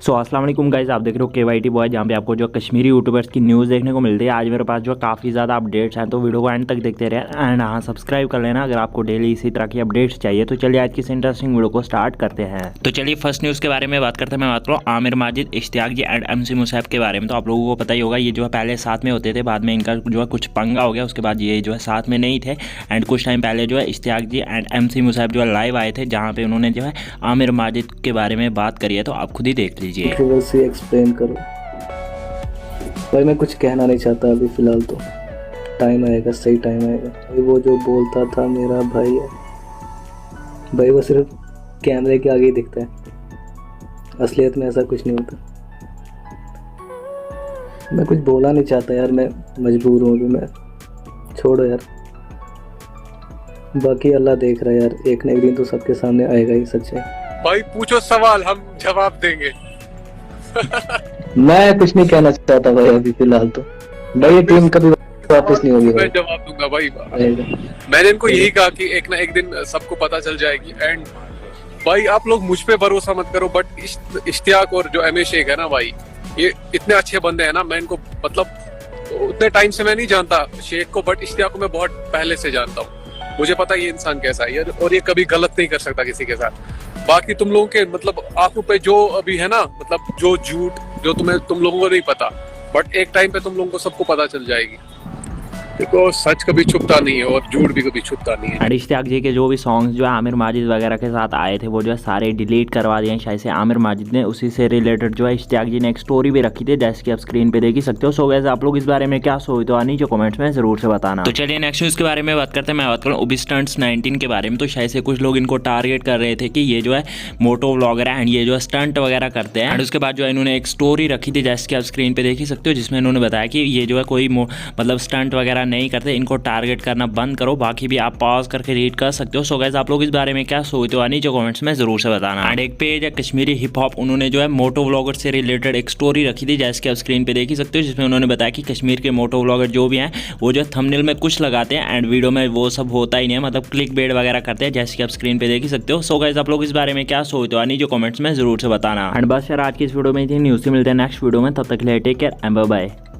सो अस्सलाम वालेकुम गाइस, आप देख रहे हो KYT बॉय, जहाँ पे आपको जो कश्मीरी यूट्यूबर्स की न्यूज़ देखने को मिलती है। आज मेरे पास जो काफ़ी ज़्यादा अपडेट्स हैं, तो वीडियो को एंड तक देखते रहे एंड हाँ सब्सक्राइब कर लेना अगर आपको डेली इसी तरह की अपडेट्स चाहिए। तो चलिए आज की इस इंटरेस्टिंग वीडियो को स्टार्ट करते हैं। तो चलिए फर्स्ट न्यूज़ के बारे में बात करते हैं। मैं बात करूँ आमिर माजिद, इश्तियाक जी एंड MC मुसैब के बारे में। तो आप लोगों को पता ही होगा, ये जो है पहले साथ में होते थे, बाद में इनका जो है कुछ पंगा हो गया, उसके बाद ये जो है साथ में नहीं थे। एंड कुछ टाइम पहले जो है इश्तियाक जी एंड MC मुसैब जो है लाइव आए थे, जहाँ पे उन्होंने जो है आमिर माजिद के बारे में बात करी है। तो आप खुद ही देख लीजिए। एक्सप्लेन करो भाई, मैं कुछ कहना नहीं चाहता अभी फ़िलहाल। तो टाइम आएगा, सही टाइम आएगा भाई। वो जो बोलता था मेरा भाई है भाई, वो सिर्फ कैमरे के आगे ही दिखता है, असलियत में ऐसा कुछ नहीं होता। मैं कुछ बोला नहीं चाहता यार, मैं मजबूर हूँ अभी। मैं छोड़ो यार, बाकी अल्लाह देख रहा है यार, एक न एक दिन तो सबके सामने आएगा ही सच्चाई। भाई पूछो सवाल, हम जवाब देंगे। मैं कुछ नहीं कहना चाहता भाई अभी फ़िलहाल। तो भाई ये टीम कभी वापस नहीं होगी मैं भाई। जवाब दूंगा भाई। मैंने इनको यही कहा कि एक ना एक दिन सबको पता चल जाएगी। एंड भाई आप लोग मुझ पे भरोसा मत करो, बट इश्तियाक और जो एमए शेख है ना भाई, ये इतने अच्छे बंदे हैं ना। मैं इनको मतलब उतने टाइम से मैं नहीं जानता शेख को, बट इश्तियाक को मैं बहुत पहले से जानता हूँ। मुझे पता है ये इंसान कैसा है और ये कभी गलत नहीं कर सकता किसी के साथ। बाकी तुम लोगों के मतलब आंखों पे जो अभी है ना, मतलब जो झूठ जो तुम लोगों को नहीं पता, बट एक टाइम पे तुम लोगों को सबको पता चल जाएगी। देखो सच कभी छुपता नहीं है और झूठ भी कभी छुपता नहीं है। एंड इश्तियाक जी के जो भी सॉन्ग्स जो है आमिर माजिद वगैरह के साथ आए थे, वो जो है सारे डिलीट करवा दिए हैं शायद से आमिर माजिद ने। उसी से रिलेटेड जो है इश्तियाक जी ने एक स्टोरी भी रखी थी, जैसे कि आप स्क्रीन पे देख ही सकते हो। सो गाइस, आप लोग इस बारे में क्या सोचते हो नीचे कमेंट्स में जरूर से बताना। तो चलिए नेक्स्ट न्यूज़ के बारे में बात करते हैं। मैं बात करूँ उबी स्टंट्स 19 के बारे में। तो शायद से कुछ लोग इनको टारगेट कर रहे थे कि ये जो है मोटो व्लॉगर है एंड ये जो है स्टंट वगैरह करते हैं। एंड उसके बाद जो है इन्होंने एक स्टोरी रखी थी, जैसे कि आप स्क्रीन पे देख ही सकते हो, जिसमें इन्होंने बताया कि ये जो है कोई मतलब स्टंट वगैरह नहीं करते, इनको टारगेट करना बंद करो। बाकी भी आप पॉज करके रीड कर सकते हो। सो गाइस, आप लोग इस बारे में क्या सोचते हो नीचे कमेंट्स में जरूर से बताना। एंड एक पेज है कश्मीरी हिप हॉप, उन्होंने जो है मोटो व्लॉगर से रिलेटेड एक स्टोरी रखी थी, जैसे कि आप स्क्रीन पे देख ही सकते हो, जिसमें उन्होंने बताया कि कश्मीर के मोटो व्लॉगर जो भी हैं वो जो है थंबनेल में कुछ लगाते हैं एंड वीडियो में वो सब होता ही नहीं है, मतलब क्लिक बेट वगैरह करते हैं, जैसे कि आप स्क्रीन पे देख ही सकते हो। सो गाइस, आप लोग इस बारे में क्या सोचते हो नीचे कमेंट्स में जरूर से बताना। एंड बस यार आज की इस वीडियो में थी न्यूज़ से मिलते हैं नेक्स्ट वीडियो में, तब तक के लिए take care and bye bye.